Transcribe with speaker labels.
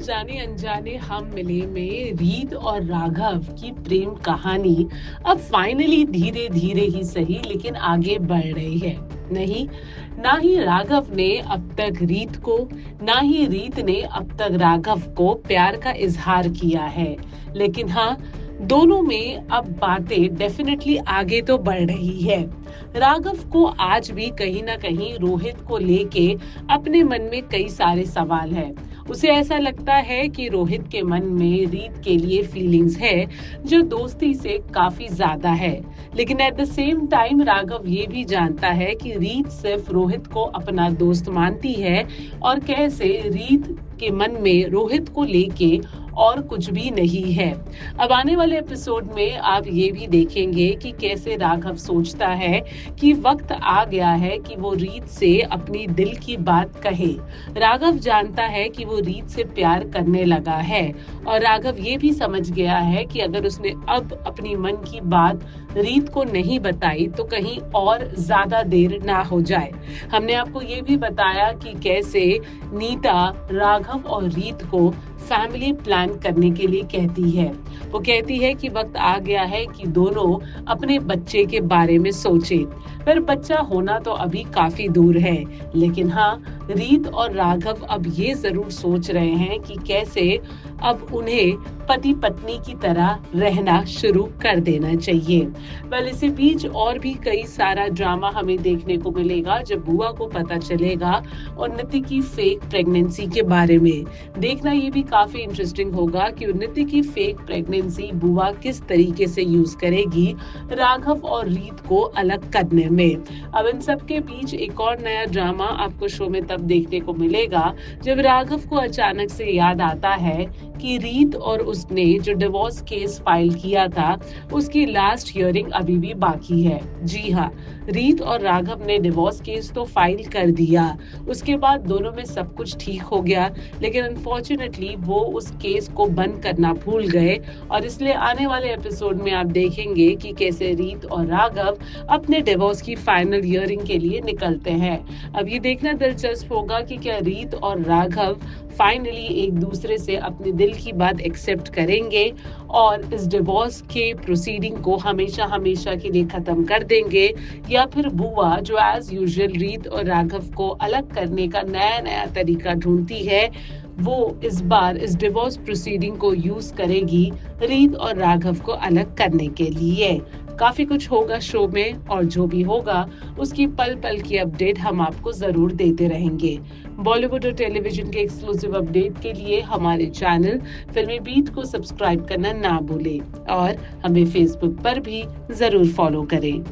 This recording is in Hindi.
Speaker 1: जाने अनजाने हम मिले में रीत और राघव की प्रेम कहानी अब फाइनली धीरे धीरे ही सही लेकिन आगे बढ़ रही है। नहीं, ना ही राघव ने अब तक रीत को, ना ही रीत ने अब तक राघव को प्यार का इजहार किया है। लेकिन हाँ, दोनों में अब बातें डेफिनेटली आगे तो बढ़ रही है। राघव को आज भी कहीं ना कहीं रोहित को लेके अपने मन में कई सारे सवाल है। उसे ऐसा लगता है कि रोहित के मन में रीत के लिए फीलिंग्स है जो दोस्ती से काफी ज्यादा है। लेकिन at the same time Raghav ये भी जानता है कि रीत सिर्फ रोहित को अपना दोस्त मानती है और कैसे रीत के मन में रोहित को लेके और कुछ भी नहीं है। अब आने वाले एपिसोड में आप ये भी देखेंगे कि कैसे राघव सोचता है कि वक्त आ गया है कि वो रीत से अपनी दिल की बात कहे। राघव जानता है कि वो रीत से प्यार करने लगा है और राघव ये भी समझ गया है कि अगर उसने अब अपनी मन की बात रीत को नहीं बताई तो कहीं और ज्यादा देर ना हो जाए। हमने आपको ये भी बताया कि कैसे नीता राघव और रीत को फैमिली प्लान करने के लिए कहती है। वो कहती है कि वक्त आ गया है कि दोनों अपने बच्चे के बारे में सोचें। पर बच्चा होना तो अभी काफी दूर है, लेकिन हाँ, रीत और राघव अब ये जरूर सोच रहे हैं कि कैसे अब उन्हें पति पत्नी की तरह रहना शुरू कर देना चाहिए। वेल, इसी बीच और भी कई सारा ड्रामा हमें देखने को मिलेगा जब बुआ को पता चलेगा उन्नति की फेक प्रेगनेंसी के बारे में। देखना ये भी काफी इंटरेस्टिंग होगा कि उन्नति की फेक प्रेगनेंसी बुआ किस तरीके से यूज करेगी राघव और रीत को अलग करने में। अब इन सब के बीच एक और नया ड्रामा आपको शो में तब देखने को मिलेगा जब राघव को अचानक से याद आता है कि रीत और उसने जो डिवोर्स केस फाइल किया था उसकी लास्ट हियरिंग अभी भी बाकी है। जी हाँ, रीत और राघव ने डिवोर्स केस तो फाइल कर दिया, उसके बाद दोनों में सब कुछ ठीक हो गया, लेकिन अनफॉर्चुनेटली वो उस केस को बंद करना भूल गए और इसलिए आने वाले एपिसोड में आप देखेंगे कि कैसे रीत और राघव अपने डिवोर्स की फाइनल हियरिंग के लिए निकलते हैं। अब ये देखना दिलचस्प होगा कि क्या रीत और राघव फाइनली एक दूसरे से अपने दिल की बात एक्सेप्ट करेंगे और इस डिवोर्स के प्रोसीडिंग को हमेशा हमेशा के लिए खत्म कर देंगे, या फिर बुआ जो एज यूजुअल रीत और राघव को अलग करने का नया नया तरीका ढूंढती है, वो इस बार इस डिवोर्स प्रोसीडिंग को यूज करेगी रीत और राघव को अलग करने के लिए। काफी कुछ होगा शो में और जो भी होगा उसकी पल पल की अपडेट हम आपको जरूर देते रहेंगे। बॉलीवुड और टेलीविजन के एक्सक्लूसिव अपडेट के लिए हमारे चैनल फिल्मी बीट को सब्सक्राइब करना ना भूलें और हमें फेसबुक पर भी जरूर फॉलो करें।